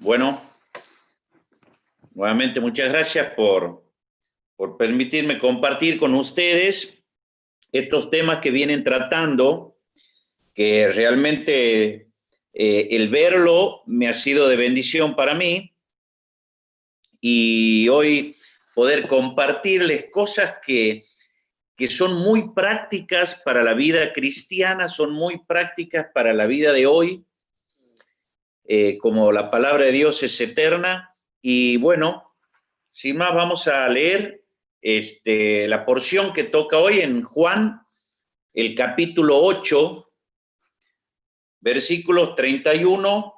Bueno, nuevamente muchas gracias por permitirme compartir con ustedes estos temas que vienen tratando, que realmente el verlo me ha sido de bendición para mí, y hoy poder compartirles cosas que son muy prácticas para la vida cristiana, son muy prácticas para la vida de hoy, como la palabra de Dios es eterna. Y bueno, sin más, vamos a leer la porción que toca hoy en Juan, el capítulo 8, versículos 31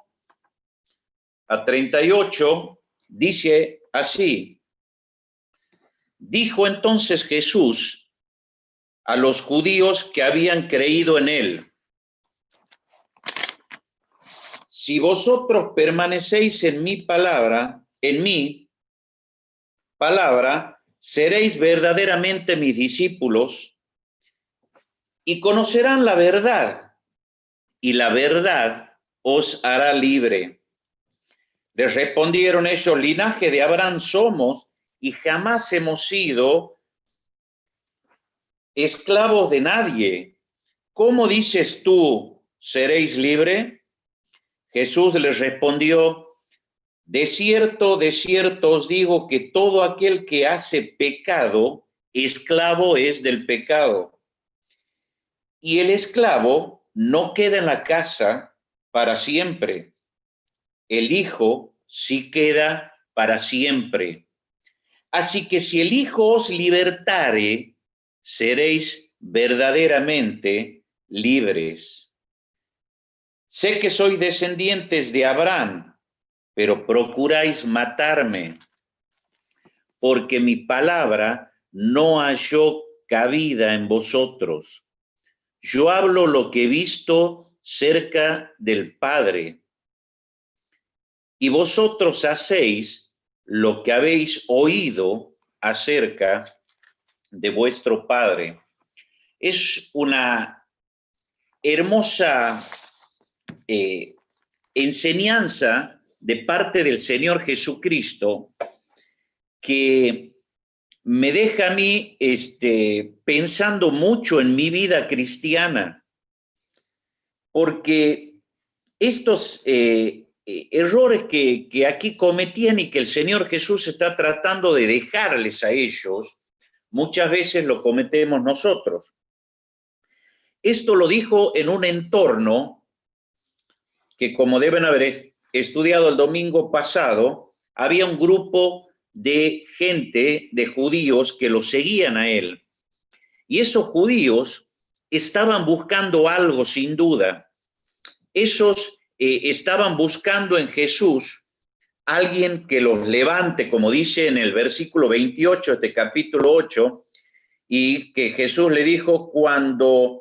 a 38, dice así: Dijo entonces Jesús a los judíos que habían creído en él: Si vosotros permanecéis en mi palabra, seréis verdaderamente mis discípulos y conocerán la verdad, y la verdad os hará libre. Les respondieron ellos: linaje de Abraham somos y jamás hemos sido esclavos de nadie. ¿Cómo dices tú, seréis libre? Jesús les respondió: de cierto os digo que todo aquel que hace pecado, esclavo es del pecado. Y el esclavo no queda en la casa para siempre. El Hijo sí queda para siempre. Así que si el Hijo os libertare, seréis verdaderamente libres. Sé que sois descendientes de Abraham, pero procuráis matarme, porque mi palabra no halló cabida en vosotros. Yo hablo lo que he visto cerca del Padre, y vosotros hacéis lo que habéis oído acerca de vuestro Padre. Es una hermosa enseñanza de parte del Señor Jesucristo que me deja a mí pensando mucho en mi vida cristiana, porque estos errores que aquí cometían y que el Señor Jesús está tratando de dejarles a ellos, muchas veces lo cometemos nosotros. Esto lo dijo en un entorno que, como deben haber estudiado el domingo pasado, había un grupo de gente, de judíos, que lo seguían a él. Y esos judíos estaban buscando algo, sin duda. Esos estaban buscando en Jesús alguien que los levante, como dice en el versículo 28 de este capítulo 8, y que Jesús le dijo: cuando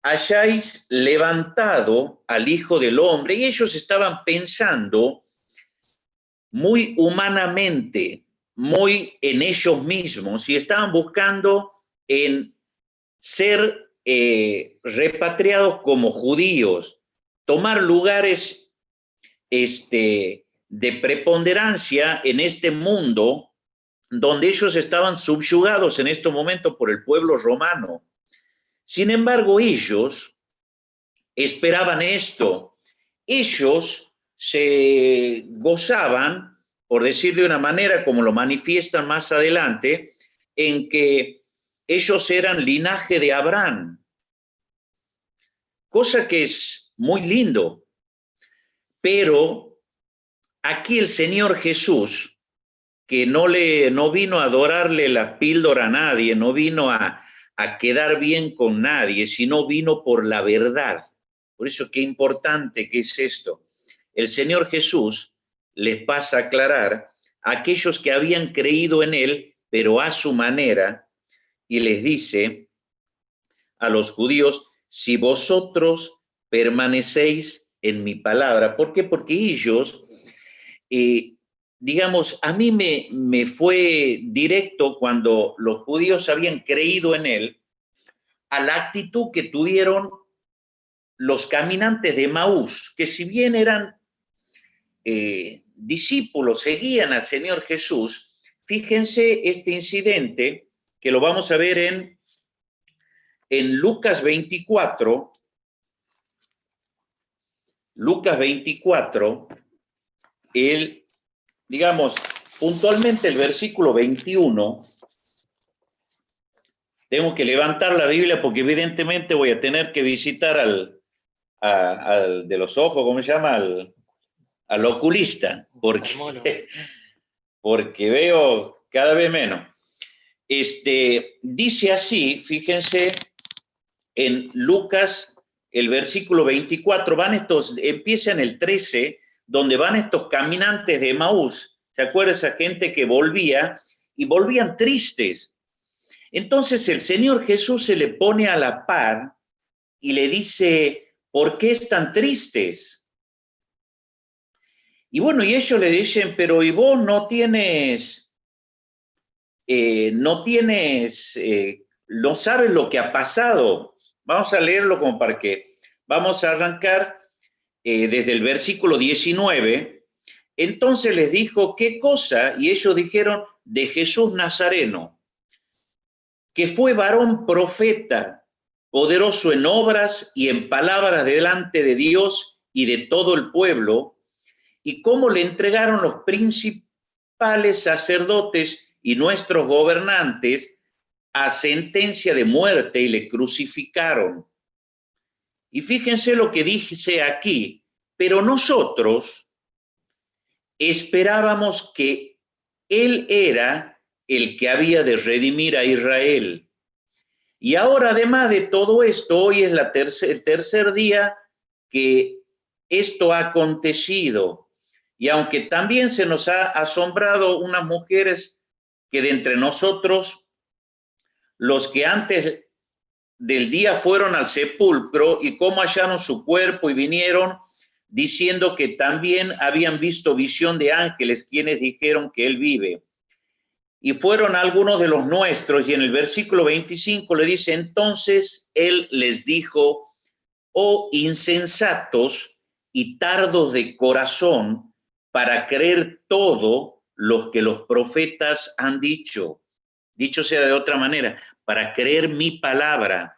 hayáis levantado al Hijo del Hombre. Y ellos estaban pensando muy humanamente, muy en ellos mismos, y estaban buscando en ser repatriados como judíos, tomar lugares de preponderancia en este mundo donde ellos estaban subyugados en este momento por el pueblo romano. Sin embargo, ellos esperaban esto. Ellos se gozaban, por decir de una manera, como lo manifiestan más adelante, en que ellos eran linaje de Abraham, cosa que es muy lindo. Pero aquí el Señor Jesús, que no vino a adorarle la píldora a nadie, no vino a quedar bien con nadie, sino vino por la verdad. Por eso, qué importante que es esto. El Señor Jesús les pasa a aclarar a aquellos que habían creído en él, pero a su manera, y les dice a los judíos: si vosotros permanecéis en mi palabra. ¿Por qué? Porque ellos, digamos, a mí me fue directo cuando los judíos habían creído en él, a la actitud que tuvieron los caminantes de Emaús, que si bien eran discípulos seguían al Señor Jesús, fíjense este incidente que lo vamos a ver en Lucas 24. Lucas 24, digamos, puntualmente el versículo 21. Tengo que levantar la Biblia porque evidentemente voy a tener que visitar al de los ojos, ¿cómo se llama? Al oculista, porque veo cada vez menos. Dice así, fíjense, en Lucas, el versículo 24, empieza en el 13, donde van estos caminantes de Emaús. ¿Se acuerda esa gente que volvía? Y volvían tristes. Entonces el Señor Jesús se le pone a la par y le dice, ¿por qué están tristes? Y bueno, y ellos le dicen, pero ¿y vos no sabes lo que ha pasado? Vamos a leerlo como para que, vamos a arrancar desde el versículo 19. Entonces les dijo, ¿qué cosa? Y ellos dijeron, de Jesús Nazareno, que fue varón profeta, poderoso en obras y en palabras delante de Dios y de todo el pueblo, y cómo le entregaron los principales sacerdotes y nuestros gobernantes a sentencia de muerte y le crucificaron. Y fíjense lo que dice aquí, pero nosotros esperábamos que él era el que había de redimir a Israel. Y ahora, además de todo esto, hoy es el tercer día que esto ha acontecido. Y aunque también se nos ha asombrado unas mujeres que de entre nosotros, los que antes del día fueron al sepulcro y cómo hallaron su cuerpo y vinieron diciendo que también habían visto visión de ángeles quienes dijeron que él vive. Y fueron algunos de los nuestros, y en el versículo 25 le dice, entonces él les dijo, oh insensatos y tardos de corazón para creer todo lo que los profetas han dicho. Dicho sea de otra manera, para creer mi palabra.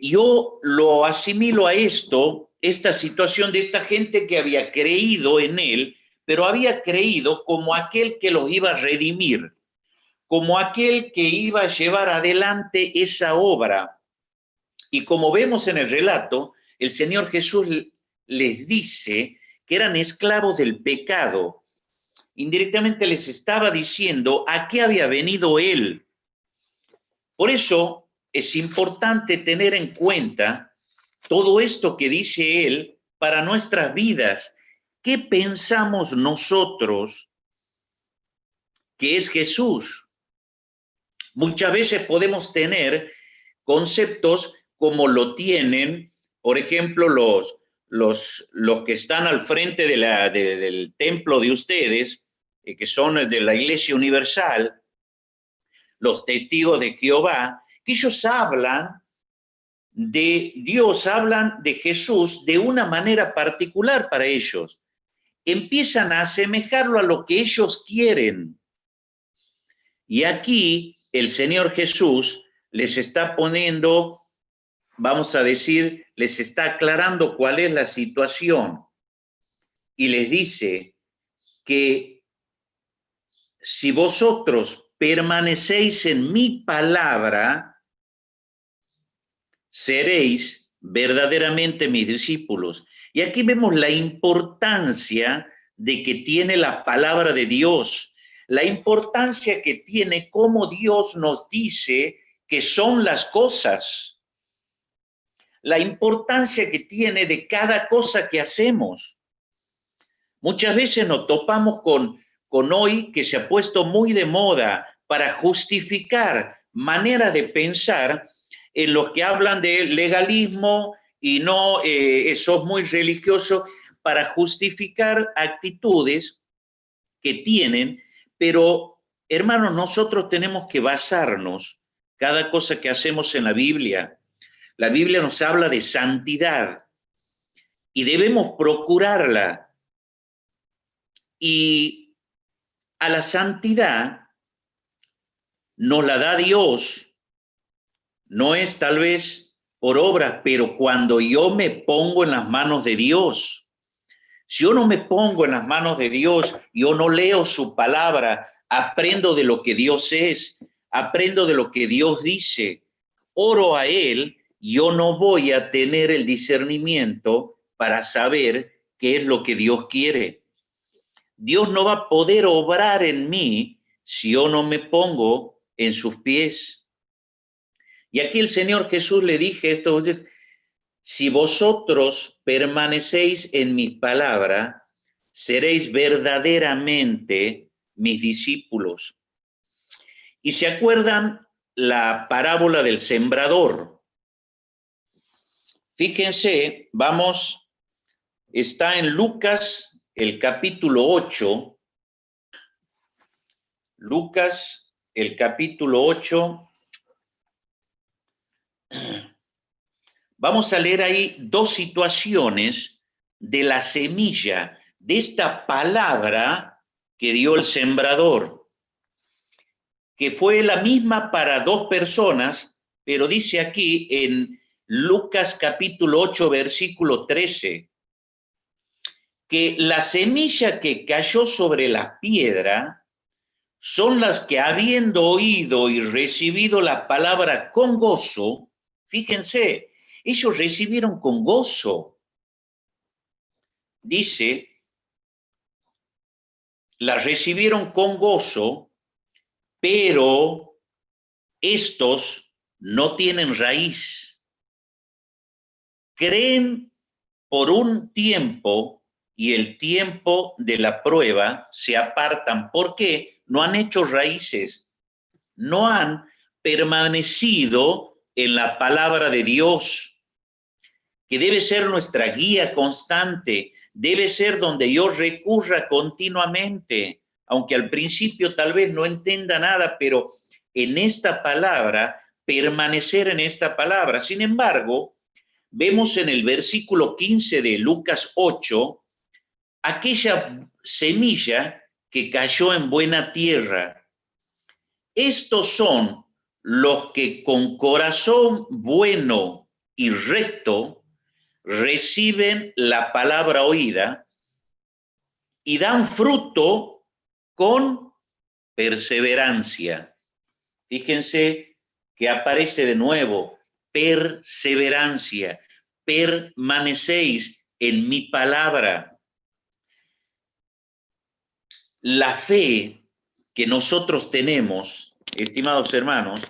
Yo lo asimilo a esta situación de esta gente que había creído en él, pero había creído como aquel que los iba a redimir, como aquel que iba a llevar adelante esa obra. Y como vemos en el relato, el Señor Jesús les dice que eran esclavos del pecado. Indirectamente les estaba diciendo a qué había venido él. Por eso es importante tener en cuenta todo esto que dice él para nuestras vidas. ¿Qué pensamos nosotros que es Jesús? Muchas veces podemos tener conceptos como lo tienen, por ejemplo, los que están al frente del templo de ustedes, que son de la Iglesia Universal, los testigos de Jehová, que ellos hablan de Dios, hablan de Jesús de una manera particular para ellos. Empiezan a asemejarlo a lo que ellos quieren. Y aquí el Señor Jesús les está poniendo, vamos a decir, les está aclarando cuál es la situación. Y les dice que si vosotros permanecéis en mi palabra, seréis verdaderamente mis discípulos. Y aquí vemos la importancia de que tiene la palabra de Dios, la importancia que tiene cómo Dios nos dice que son las cosas, la importancia que tiene de cada cosa que hacemos. Muchas veces nos topamos con hoy que se ha puesto muy de moda para justificar manera de pensar en los que hablan de legalismo y no, sos muy religioso, para justificar actitudes que tienen, pero hermanos, nosotros tenemos que basarnos cada cosa que hacemos en la Biblia. La Biblia nos habla de santidad y debemos procurarla. Y a la santidad nos la da Dios, no es tal vez por obras, pero cuando yo me pongo en las manos de Dios, si yo no me pongo en las manos de Dios, yo no leo su palabra, aprendo de lo que Dios es, aprendo de lo que Dios dice, oro a Él, yo no voy a tener el discernimiento para saber qué es lo que Dios quiere. Dios no va a poder obrar en mí si yo no me pongo en sus pies. Y aquí el Señor Jesús le dije esto: si vosotros permanecéis en mi palabra, seréis verdaderamente mis discípulos. Y se acuerdan la parábola del sembrador. Fíjense, vamos, está en Lucas, el capítulo 8. Lucas, el capítulo 8. Vamos a leer ahí dos situaciones de la semilla, de esta palabra que dio el sembrador, que fue la misma para dos personas, pero dice aquí en Lucas capítulo 8, versículo 13, que la semilla que cayó sobre la piedra son las que, habiendo oído y recibido la palabra con gozo, fíjense, ellos recibieron con gozo. Dice, la recibieron con gozo, pero estos no tienen raíz. Creen por un tiempo y el tiempo de la prueba se apartan. ¿Por qué? No han hecho raíces, no han permanecido en la palabra de Dios, que debe ser nuestra guía constante, debe ser donde yo recurra continuamente, aunque al principio tal vez no entienda nada, pero en esta palabra, permanecer en esta palabra. Sin embargo, vemos en el versículo 15 de Lucas 8, aquella semilla que cayó en buena tierra. Estos son los que con corazón bueno y recto reciben la palabra oída y dan fruto con perseverancia. Fíjense que aparece de nuevo, perseverancia. Permanecéis en mi palabra. La fe que nosotros tenemos, estimados hermanos,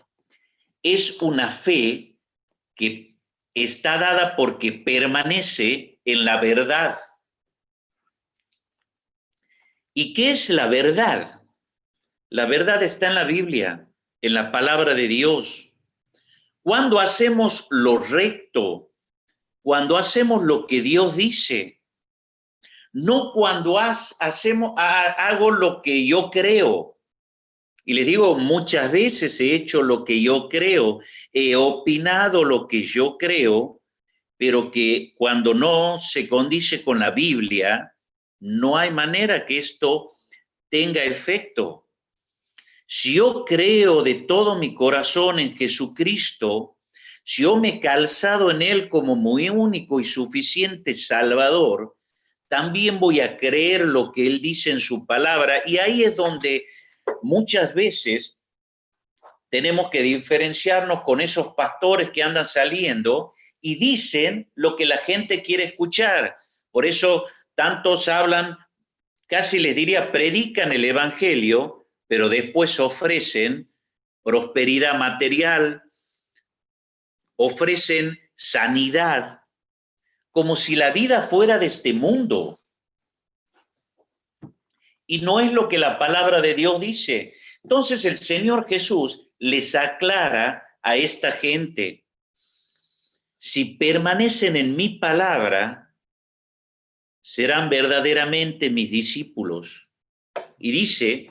es una fe que está dada porque permanece en la verdad. ¿Y qué es la verdad? La verdad está en la Biblia, en la palabra de Dios. Cuando hacemos lo recto, cuando hacemos lo que Dios dice, no cuando hago lo que yo creo. Y les digo, muchas veces he hecho lo que yo creo, he opinado lo que yo creo, pero que cuando no se condice con la Biblia, no hay manera que esto tenga efecto. Si yo creo de todo mi corazón en Jesucristo, si yo me he calzado en Él como mi único y suficiente Salvador, también voy a creer lo que Él dice en su palabra. Y ahí es donde muchas veces tenemos que diferenciarnos con esos pastores que andan saliendo y dicen lo que la gente quiere escuchar. Por eso tantos hablan, casi les diría, predican el evangelio, pero después ofrecen prosperidad material, ofrecen sanidad, como si la vida fuera de este mundo. Y no es lo que la palabra de Dios dice. Entonces el Señor Jesús les aclara a esta gente: si permanecen en mi palabra, serán verdaderamente mis discípulos. Y dice,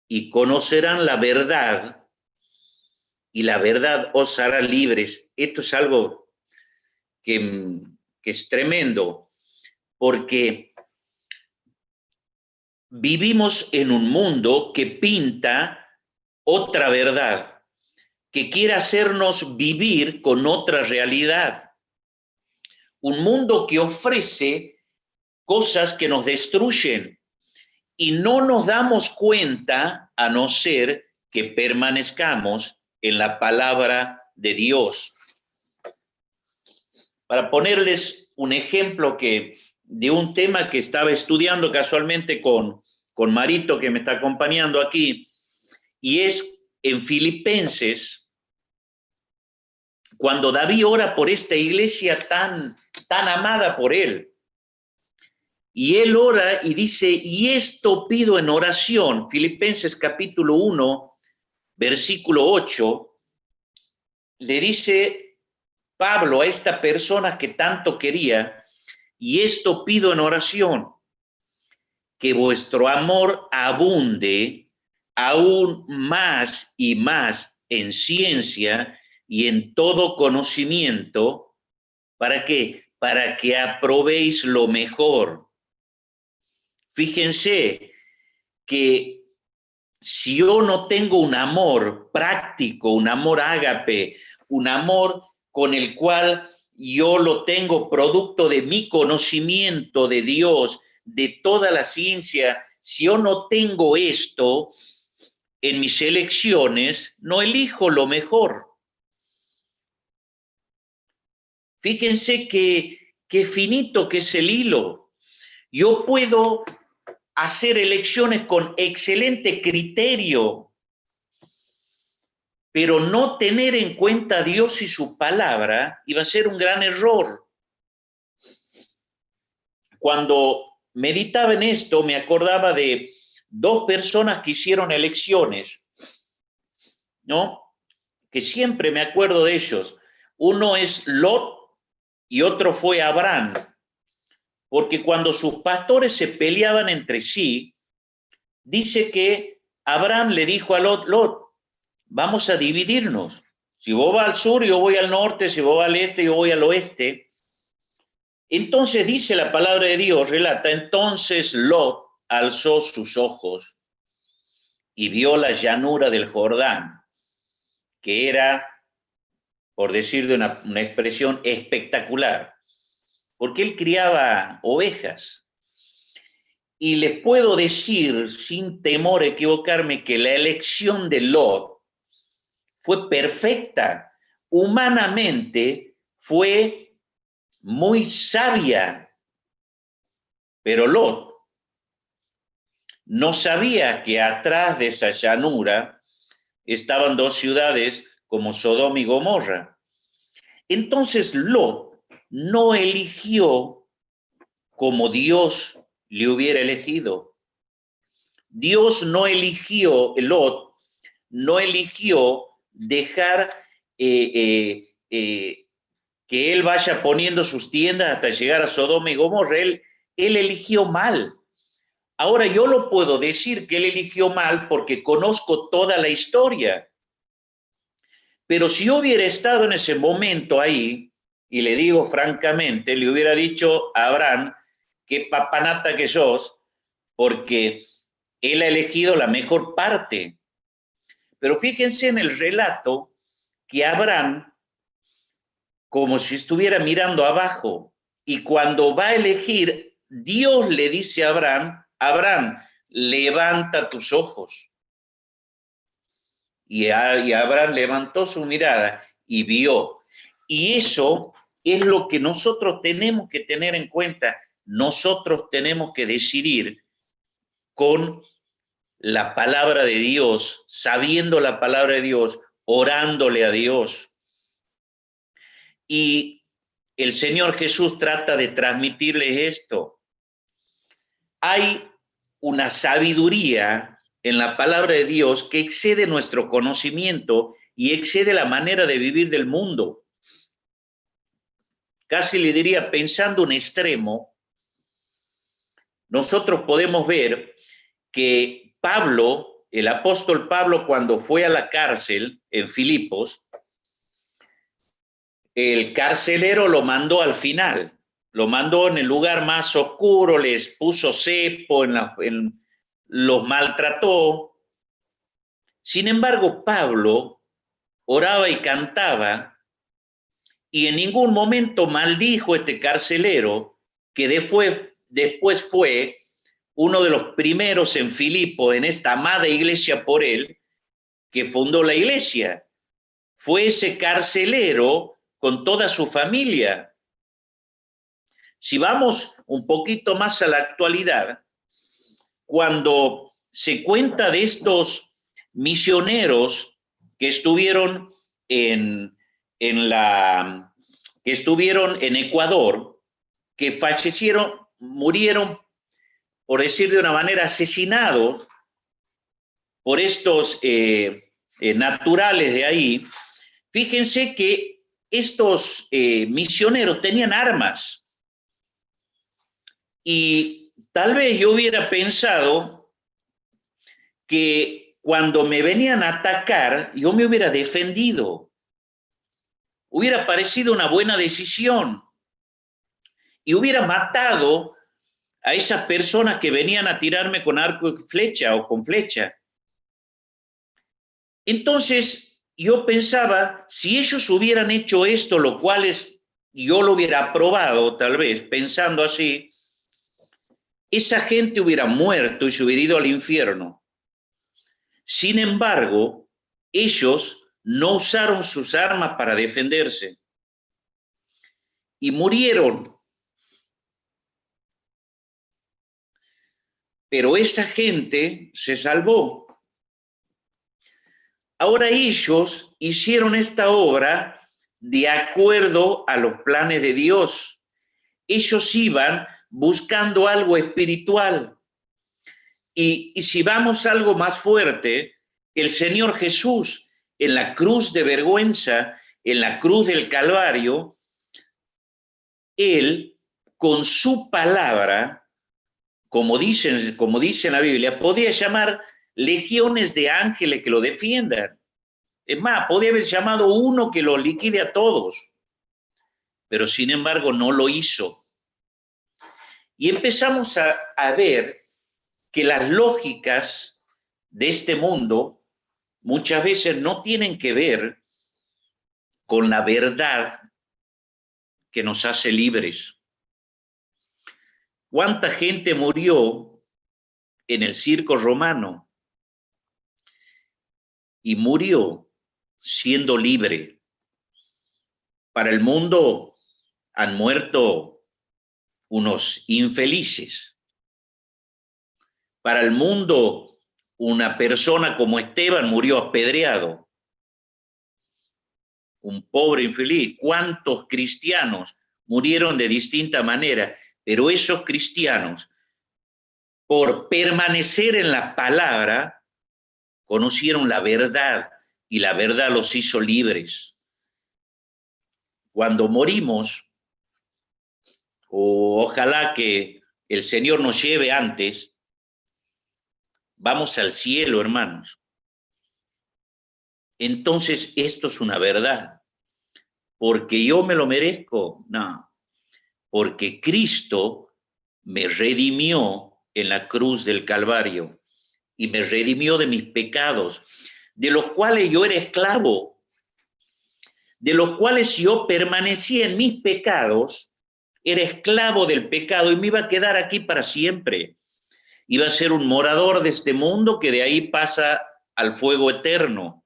y conocerán la verdad, y la verdad os hará libres. Esto es algo que es tremendo, porque vivimos en un mundo que pinta otra verdad, que quiere hacernos vivir con otra realidad. Un mundo que ofrece cosas que nos destruyen y no nos damos cuenta a no ser que permanezcamos en la palabra de Dios. Para ponerles un ejemplo de un tema que estaba estudiando casualmente con Marito, que me está acompañando aquí, y es en Filipenses, cuando David ora por esta iglesia tan amada por él. Y él ora y dice, y esto pido en oración, Filipenses capítulo 1, versículo 8, le dice Pablo a esta persona que tanto quería, y esto pido en oración, que vuestro amor abunde aún más y más en ciencia y en todo conocimiento. ¿Para qué? Para que aprobéis lo mejor. Fíjense que si yo no tengo un amor práctico, un amor ágape, un amor con el cual yo lo tengo producto de mi conocimiento de Dios, de toda la ciencia, si yo no tengo esto en mis elecciones, no elijo lo mejor. Fíjense qué finito que es el hilo. Yo puedo hacer elecciones con excelente criterio, pero no tener en cuenta a Dios y su palabra iba a ser un gran error. Cuando meditaba en esto, me acordaba de dos personas que hicieron elecciones, ¿no? Que siempre me acuerdo de ellos. Uno es Lot y otro fue Abraham, porque cuando sus pastores se peleaban entre sí, dice que Abraham le dijo a Lot, Lot, vamos a dividirnos. Si vos vas al sur, yo voy al norte, si vos vas al este, yo voy al oeste. Entonces dice la palabra de Dios, relata, entonces Lot alzó sus ojos y vio la llanura del Jordán, que era, por decir de una expresión, espectacular, porque él criaba ovejas. Y les puedo decir, sin temor a equivocarme, que la elección de Lot fue perfecta. Humanamente fue muy sabia, pero Lot no sabía que atrás de esa llanura estaban dos ciudades como Sodoma y Gomorra. Entonces Lot no eligió como Dios le hubiera elegido. Dios no eligió, Lot no eligió dejar que él vaya poniendo sus tiendas hasta llegar a Sodoma y Gomorra. Él eligió mal. Ahora yo lo puedo decir que él eligió mal porque conozco toda la historia. Pero si yo hubiera estado en ese momento ahí, y le digo francamente, le hubiera dicho a Abraham, qué papanata que sos, porque él ha elegido la mejor parte. Pero fíjense en el relato que Abraham, como si estuviera mirando abajo, y cuando va a elegir, Dios le dice a Abraham, Abraham, levanta tus ojos. Y Abraham levantó su mirada y vio. Y eso es lo que nosotros tenemos que tener en cuenta. Nosotros tenemos que decidir con la palabra de Dios, sabiendo la palabra de Dios, orándole a Dios. Y el Señor Jesús trata de transmitirles esto. Hay una sabiduría en la palabra de Dios que excede nuestro conocimiento y excede la manera de vivir del mundo. Casi le diría, pensando en extremo, nosotros podemos ver que Pablo, el apóstol Pablo, cuando fue a la cárcel en Filipos, el carcelero lo mandó al final, lo mandó en el lugar más oscuro, les puso cepo los maltrató. Sin embargo, Pablo oraba y cantaba, y en ningún momento maldijo a este carcelero, que después fue uno de los primeros en Filipo, en esta amada iglesia por él, que fundó la iglesia. Fue ese carcelero con toda su familia. Si vamos un poquito más a la actualidad, cuando se cuenta de estos misioneros que estuvieron que estuvieron en Ecuador, que fallecieron, murieron, por decir de una manera, asesinados por estos naturales de ahí, fíjense que estos misioneros tenían armas. Y tal vez yo hubiera pensado que cuando me venían a atacar, yo me hubiera defendido. Hubiera parecido una buena decisión. Y hubiera matado a esas personas que venían a tirarme con arco y flecha o con flecha. Entonces, yo pensaba, si ellos hubieran hecho esto, lo cual yo lo hubiera aprobado, tal vez, pensando así, esa gente hubiera muerto y se hubiera ido al infierno. Sin embargo, ellos no usaron sus armas para defenderse y murieron. Pero esa gente se salvó. Ahora ellos hicieron esta obra de acuerdo a los planes de Dios. Ellos iban buscando algo espiritual. Y si vamos a algo más fuerte, el Señor Jesús en la cruz de vergüenza, en la cruz del Calvario, Él con su palabra, como dice en la Biblia, podía llamar legiones de ángeles que lo defiendan. Es más, podía haber llamado uno que lo liquide a todos, pero sin embargo no lo hizo. Y empezamos a ver que las lógicas de este mundo muchas veces no tienen que ver con la verdad que nos hace libres. ¿Cuánta gente murió en el circo romano? Y murió siendo libre. Para el mundo han muerto unos infelices. Para el mundo, una persona como Esteban murió apedreado. Un pobre infeliz. ¿Cuántos cristianos murieron de distinta manera? Pero esos cristianos, por permanecer en la palabra, conocieron la verdad y la verdad los hizo libres. Cuando morimos, o ojalá que el Señor nos lleve antes, vamos al cielo, hermanos. Entonces, esto es una verdad. ¿Porque yo me lo merezco? No. Porque Cristo me redimió en la cruz del Calvario y me redimió de mis pecados, de los cuales yo era esclavo, de los cuales yo permanecía en mis pecados, era esclavo del pecado y me iba a quedar aquí para siempre. Iba a ser un morador de este mundo que de ahí pasa al fuego eterno.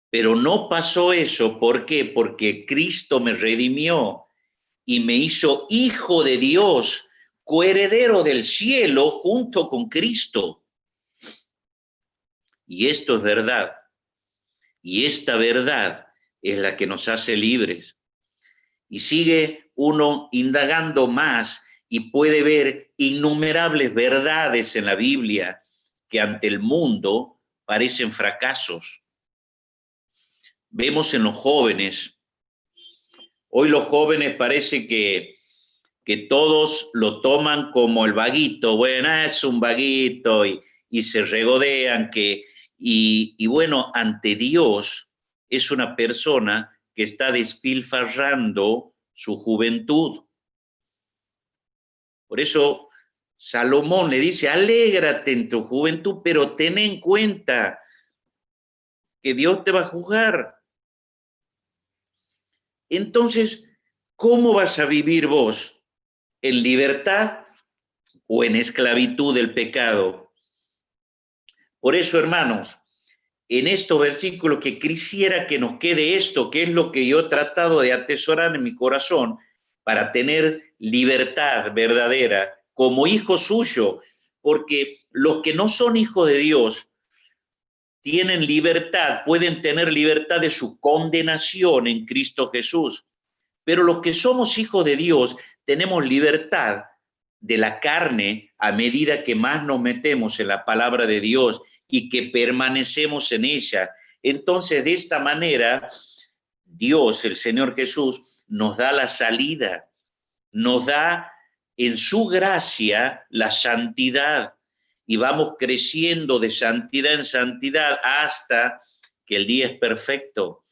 Pero no pasó eso. ¿Por qué? Porque Cristo me redimió y me hizo hijo de Dios, coheredero del cielo junto con Cristo. Y esto es verdad. Y esta verdad es la que nos hace libres. Y sigue uno indagando más y puede ver innumerables verdades en la Biblia que ante el mundo parecen fracasos. Vemos en los jóvenes, hoy los jóvenes parece que todos lo toman como el vaguito, bueno, es un vaguito y se regodean, y bueno, ante Dios es una persona que está despilfarrando su juventud. Por eso Salomón le dice, alégrate en tu juventud, pero ten en cuenta que Dios te va a juzgar. Entonces, ¿cómo vas a vivir vos? ¿En libertad o en esclavitud del pecado? Por eso, hermanos, en estos versículos que quisiera que nos quede esto, que es lo que yo he tratado de atesorar en mi corazón, para tener libertad verdadera como hijo suyo, porque los que no son hijos de Dios tienen libertad, pueden tener libertad de su condenación en Cristo Jesús, pero los que somos hijos de Dios tenemos libertad de la carne a medida que más nos metemos en la palabra de Dios y que permanecemos en ella. Entonces, de esta manera, Dios, el Señor Jesús, nos da la salida, nos da en su gracia la santidad y vamos creciendo de santidad en santidad hasta que el día es perfecto.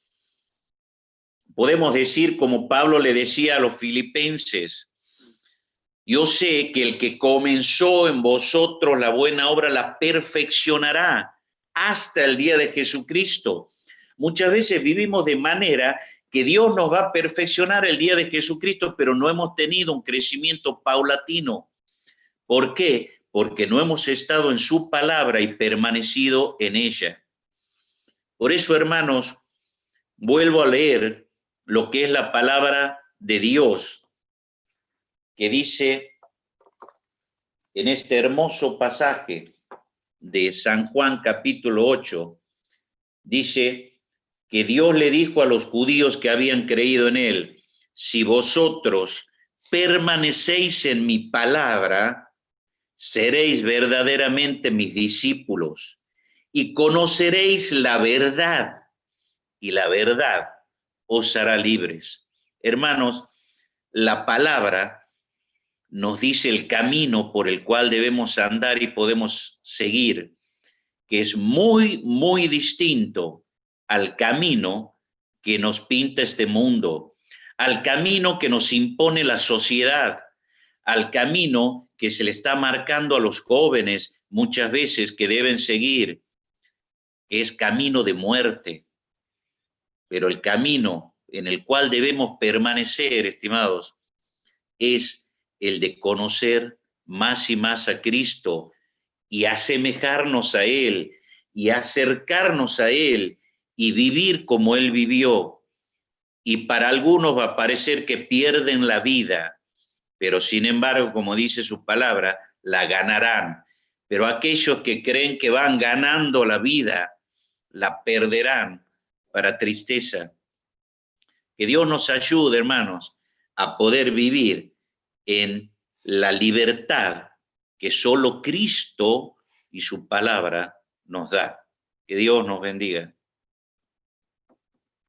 Podemos decir, como Pablo le decía a los filipenses, yo sé que el que comenzó en vosotros la buena obra la perfeccionará hasta el día de Jesucristo. Muchas veces vivimos de manera que Dios nos va a perfeccionar el día de Jesucristo, pero no hemos tenido un crecimiento paulatino. ¿Por qué? Porque no hemos estado en su palabra y permanecido en ella. Por eso, hermanos, vuelvo a leer lo que es la palabra de Dios, que dice en este hermoso pasaje de San Juan capítulo 8, dice que Dios le dijo a los judíos que habían creído en él, si vosotros permanecéis en mi palabra, seréis verdaderamente mis discípulos y conoceréis la verdad, y la verdad os hará libres. Hermanos, la palabra nos dice el camino por el cual debemos andar y podemos seguir, que es muy, muy distinto al camino que nos pinta este mundo, al camino que nos impone la sociedad, al camino que se le está marcando a los jóvenes muchas veces que deben seguir, que es camino de muerte. Pero el camino en el cual debemos permanecer, estimados, es el de conocer más y más a Cristo y asemejarnos a Él y acercarnos a Él y vivir como Él vivió. Y para algunos va a parecer que pierden la vida, pero sin embargo, como dice su palabra, la ganarán. Pero aquellos que creen que van ganando la vida, la perderán para tristeza. Que Dios nos ayude, hermanos, a poder vivir en la libertad que solo Cristo y su palabra nos da. Que Dios nos bendiga.